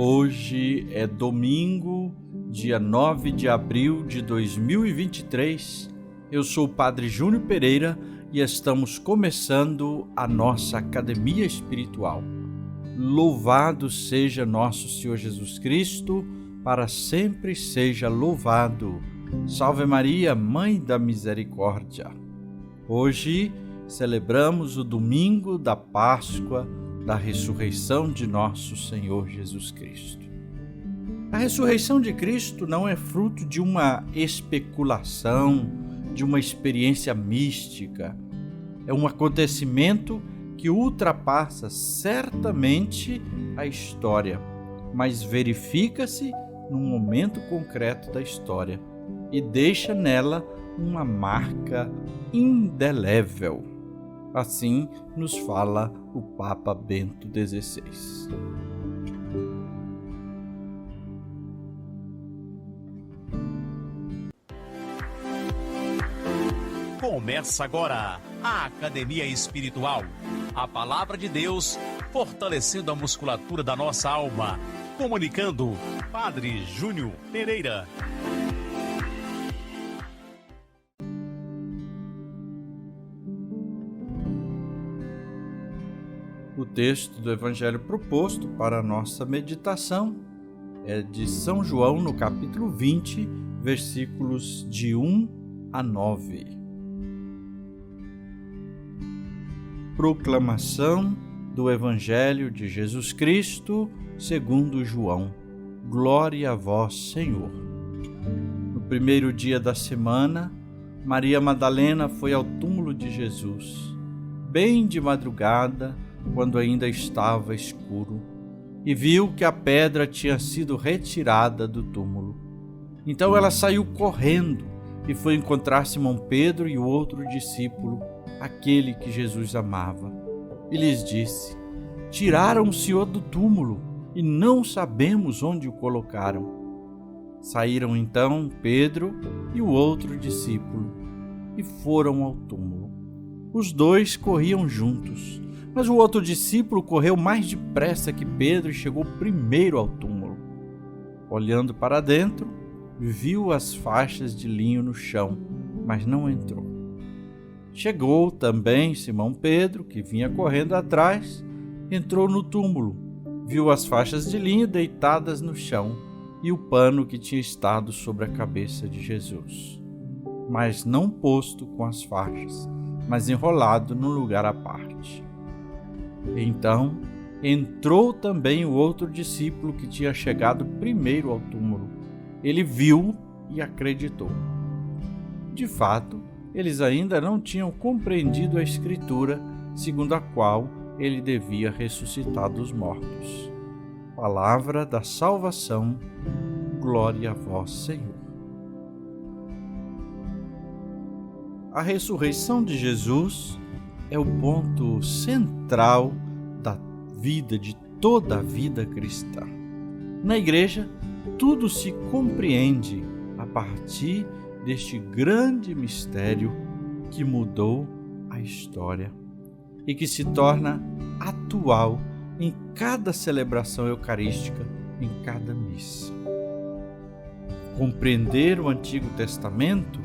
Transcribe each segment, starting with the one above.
Hoje é domingo, dia 9 de abril de 2023. Eu sou o Padre Júnior Pereira e estamos começando a nossa Academia Espiritual. Louvado seja nosso Senhor Jesus Cristo, para sempre seja louvado. Salve Maria, Mãe da Misericórdia. Hoje celebramos o domingo da Páscoa, da ressurreição de nosso Senhor Jesus Cristo. A ressurreição de Cristo não é fruto de uma especulação, de uma experiência mística. É um acontecimento que ultrapassa certamente a história, mas verifica-se num momento concreto da história e deixa nela uma marca indelével. Assim nos fala o Papa Bento XVI. Começa agora a Academia Espiritual. A Palavra de Deus fortalecendo a musculatura da nossa alma. Comunicando, Padre Júnior Pereira. O texto do Evangelho proposto para a nossa meditação é de São João, no capítulo 20, versículos de 1 a 9. Proclamação do Evangelho de Jesus Cristo, segundo João. Glória a vós, Senhor. No primeiro dia da semana, Maria Madalena foi ao túmulo de Jesus, bem de madrugada, quando ainda estava escuro, e viu que a pedra tinha sido retirada do túmulo. Então ela saiu correndo e foi encontrar Simão Pedro e o outro discípulo, aquele que Jesus amava, e lhes disse: "Tiraram o Senhor do túmulo e não sabemos onde o colocaram." Saíram então Pedro e o outro discípulo e foram ao túmulo. Os dois corriam juntos, mas o outro discípulo correu mais depressa que Pedro e chegou primeiro ao túmulo. Olhando para dentro, viu as faixas de linho no chão, mas não entrou. Chegou também Simão Pedro, que vinha correndo atrás, entrou no túmulo, viu as faixas de linho deitadas no chão e o pano que tinha estado sobre a cabeça de Jesus, mas não posto com as faixas, mas enrolado num lugar à parte. Então entrou também o outro discípulo que tinha chegado primeiro ao túmulo. Ele viu e acreditou. De fato, eles ainda não tinham compreendido a Escritura, segundo a qual ele devia ressuscitar dos mortos. Palavra da salvação, glória a vós, Senhor. A ressurreição de Jesus é o ponto central da vida, de toda a vida cristã. Na Igreja, tudo se compreende a partir deste grande mistério que mudou a história e que se torna atual em cada celebração eucarística, em cada missa. Compreender o Antigo Testamento,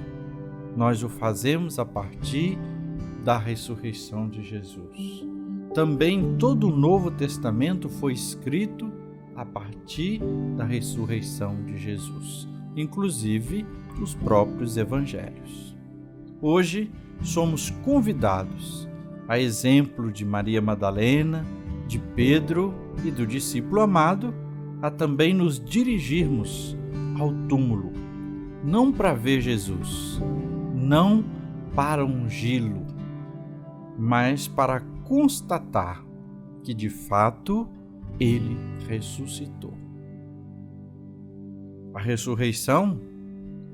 nós o fazemos a partir da ressurreição de Jesus. Também todo o Novo Testamento foi escrito a partir da ressurreição de Jesus, inclusive os próprios evangelhos. Hoje somos convidados, a exemplo de Maria Madalena, de Pedro e do discípulo amado, a também nos dirigirmos ao túmulo, não para ver Jesus, não para ungí-lo, mas para constatar que de fato ele ressuscitou. A ressurreição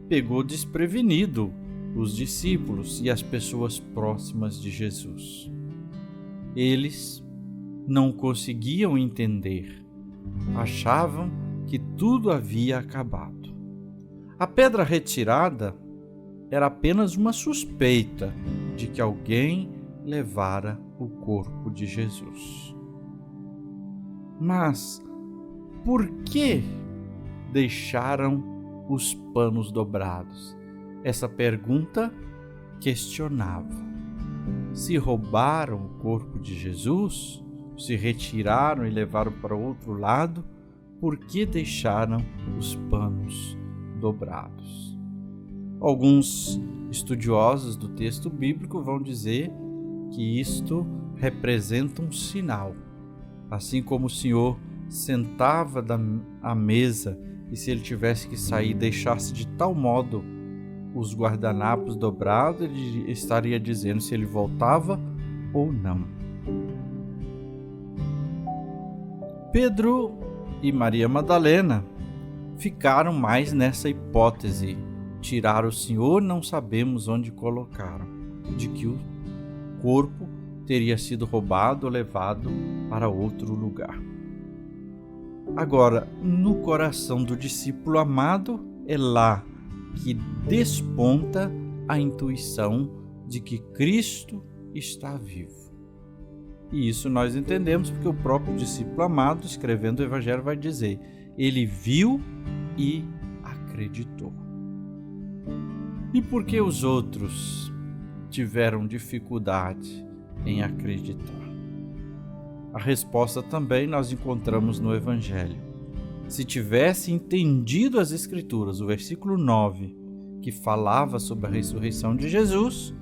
pegou desprevenido os discípulos e as pessoas próximas de Jesus. Eles não conseguiam entender, achavam que tudo havia acabado. A pedra retirada era apenas uma suspeita de que alguém levara o corpo de Jesus. Mas por que deixaram os panos dobrados? Essa pergunta questionava. Se roubaram o corpo de Jesus, se retiraram e levaram para outro lado, por que deixaram os panos dobrados? Alguns estudiosos do texto bíblico vão dizer que isto representa um sinal. Assim como o Senhor sentava à mesa e se ele tivesse que sair, deixasse de tal modo os guardanapos dobrados, ele estaria dizendo se ele voltava ou não. Pedro e Maria Madalena ficaram mais nessa hipótese. Tiraram o Senhor, não sabemos onde colocaram, de que o corpo teria sido roubado ou levado para outro lugar. Agora, no coração do discípulo amado, é lá que desponta a intuição de que Cristo está vivo. E isso nós entendemos porque o próprio discípulo amado, escrevendo o Evangelho, vai dizer: ele viu e acreditou. E por que os outros tiveram dificuldade em acreditar? A resposta também nós encontramos no Evangelho. Se tivesse entendido as Escrituras, o versículo 9, que falava sobre a ressurreição de Jesus,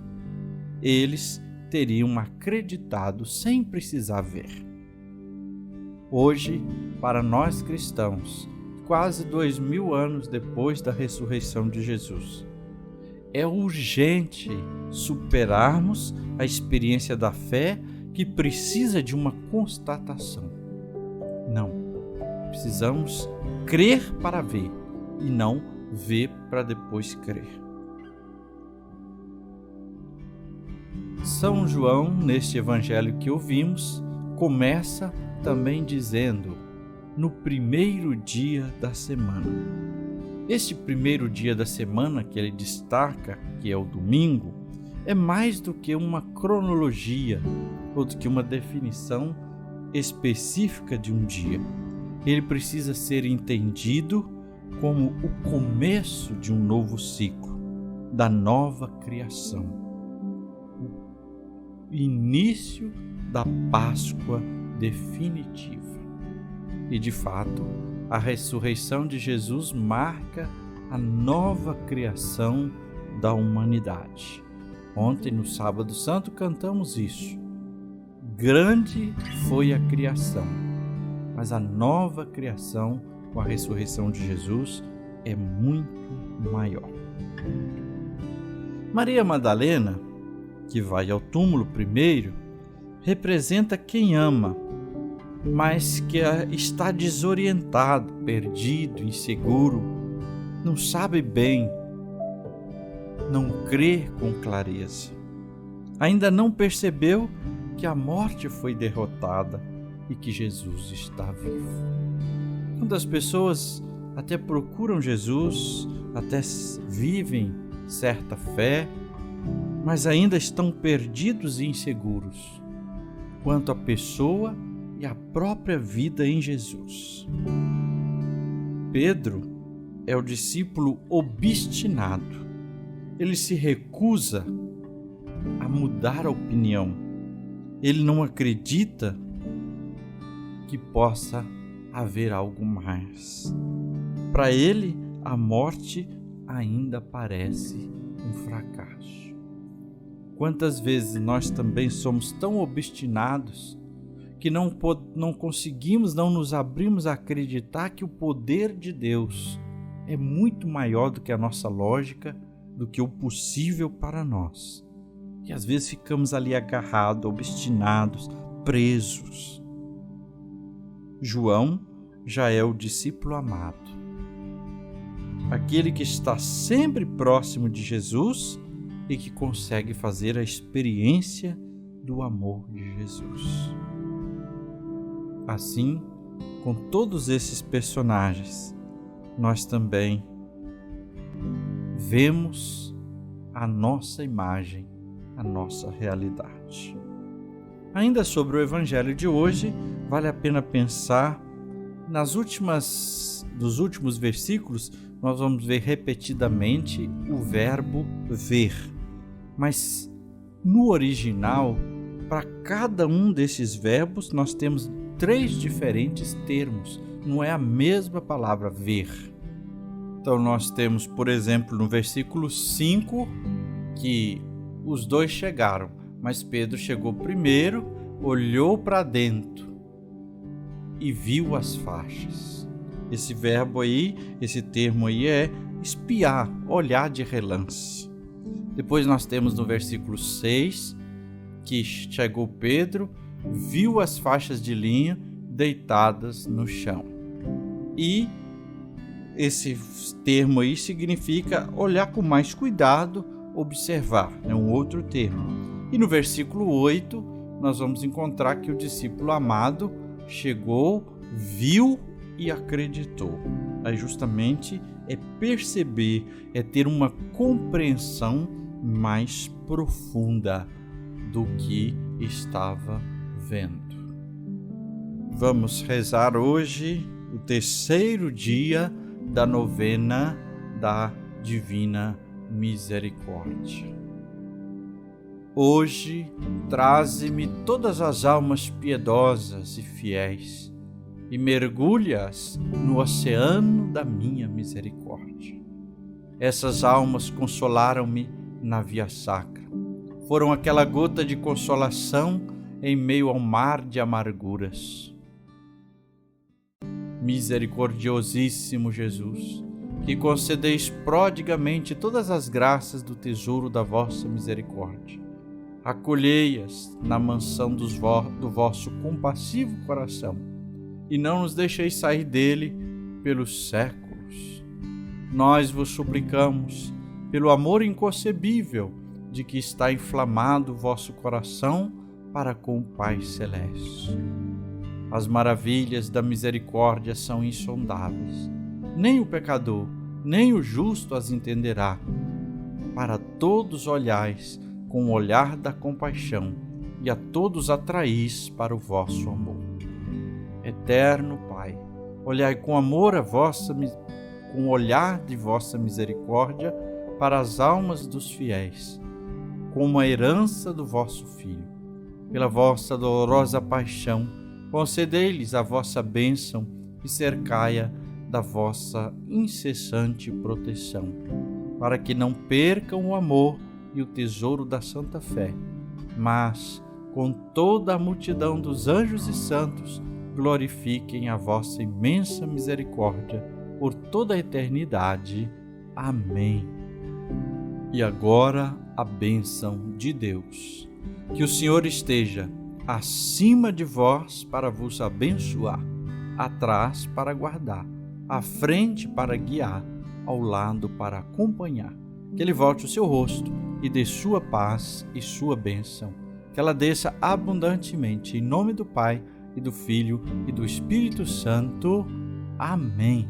eles teriam acreditado sem precisar ver. Hoje, para nós cristãos, quase 2000 anos depois da ressurreição de Jesus, é urgente superarmos a experiência da fé que precisa de uma constatação. Não, precisamos crer para ver e não ver para depois crer. São João, neste evangelho que ouvimos, começa também dizendo: no primeiro dia da semana. Este primeiro dia da semana que ele destaca, que é o domingo, é mais do que uma cronologia ou do que uma definição específica de um dia. Ele precisa ser entendido como o começo de um novo ciclo, da nova criação, o início da Páscoa definitiva. E de fato, a ressurreição de Jesus marca a nova criação da humanidade. Ontem, no Sábado Santo, cantamos isso. Grande foi a criação, mas a nova criação com a ressurreição de Jesus é muito maior. Maria Madalena, que vai ao túmulo primeiro, representa quem ama, mas que está desorientado, perdido, inseguro, não sabe bem, não crê com clareza. Ainda não percebeu que a morte foi derrotada e que Jesus está vivo. Quando as pessoas até procuram Jesus, até vivem certa fé, mas ainda estão perdidos e inseguros quanto à pessoa e a própria vida em Jesus. Pedro é o discípulo obstinado. Ele se recusa a mudar a opinião. Ele não acredita que possa haver algo mais. Para ele, a morte ainda parece um fracasso. Quantas vezes nós também somos tão obstinados que não conseguimos, não nos abrimos a acreditar que o poder de Deus é muito maior do que a nossa lógica, do que o possível para nós. E às vezes ficamos ali agarrados, obstinados, presos. João já é o discípulo amado, aquele que está sempre próximo de Jesus e que consegue fazer a experiência do amor de Jesus. Assim, com todos esses personagens, nós também vemos a nossa imagem, a nossa realidade. Ainda sobre o Evangelho de hoje, vale a pena pensar Dos últimos versículos, nós vamos ver repetidamente o verbo ver. Mas no original, para cada um desses verbos, nós temos 3 diferentes termos. Não é a mesma palavra ver. Então nós temos, por exemplo, no versículo 5, que os dois chegaram, mas Pedro chegou primeiro, olhou para dentro e viu as faixas. Esse verbo aí, esse termo aí é espiar, olhar de relance. Depois nós temos no versículo 6, que chegou Pedro, viu as faixas de linho deitadas no chão. E esse termo aí significa olhar com mais cuidado, observar, é um outro termo. E no versículo 8, nós vamos encontrar que o discípulo amado chegou, viu e acreditou. Aí justamente é perceber, é ter uma compreensão mais profunda do que estava vendo. Vamos rezar hoje o 3º dia da novena da Divina Misericórdia. Hoje, traze-me todas as almas piedosas e fiéis e mergulha-as no oceano da minha misericórdia. Essas almas consolaram-me na via sacra. Foram aquela gota de consolação em meio ao mar de amarguras. Misericordiosíssimo Jesus, que concedeis prodigamente todas as graças do tesouro da vossa misericórdia, acolhei-as na mansão do vosso compassivo coração e não nos deixeis sair dele pelos séculos. Nós vos suplicamos, pelo amor inconcebível de que está inflamado o vosso coração para com o Pai Celeste. As maravilhas da misericórdia são insondáveis. Nem o pecador, nem o justo as entenderá. Para todos olhais com o olhar da compaixão e a todos atraís para o vosso amor. Eterno Pai, olhai com amor com o olhar de vossa misericórdia para as almas dos fiéis, como a herança do vosso Filho. Pela vossa dolorosa paixão, concedei-lhes a vossa bênção e cercai-a da vossa incessante proteção, para que não percam o amor e o tesouro da santa fé, mas, com toda a multidão dos anjos e santos, glorifiquem a vossa imensa misericórdia por toda a eternidade. Amém. E agora a bênção de Deus. Que o Senhor esteja acima de vós para vos abençoar, atrás para guardar, à frente para guiar, ao lado para acompanhar. Que Ele volte o seu rosto e dê sua paz e sua bênção. Que ela desça abundantemente, em nome do Pai, e do Filho, e do Espírito Santo. Amém.